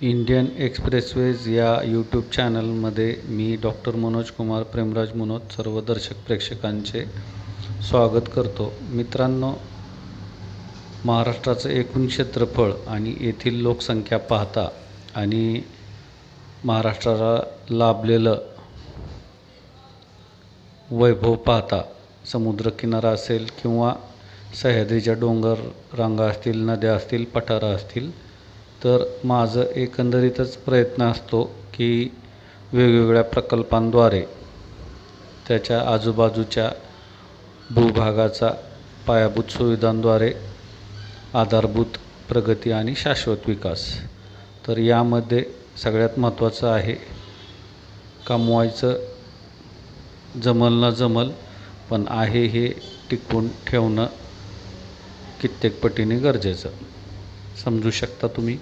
Indian expressways या YouTube चॅनलमध्ये मी doctor Manoj Kumar Premraj Manoj सर्व दर्शक प्रेक्षकांचे स्वागत करतो. मित्रांनो, महाराष्ट्राचं एकूण क्षेत्रफळ आणि येथील लोकसंख्या पाहता आणि महाराष्ट्राला लाभलेलं वैभव पाहता, समुद्रकिनारा असेल किंवा सह्याद्रीच्या डोंगर रांगा असतील, नद्या असतील, पठारं असतील, तर माझं एकंदरीतच प्रयत्न असतो की वेगवेगळ्या प्रकल्पांद्वारे त्याच्या आजूबाजूच्या भूभागाचा पायाभूत सुविधांद्वारे आधारभूत प्रगती आणि शाश्वत विकास. तर यामध्ये सगळ्यात महत्त्वाचं आहे, कमवायचं जमल ना जमल, पण आहे हे टिकवून ठेवणं कित्येक पटीने गरजेचं. समजू शकता तुम्ही.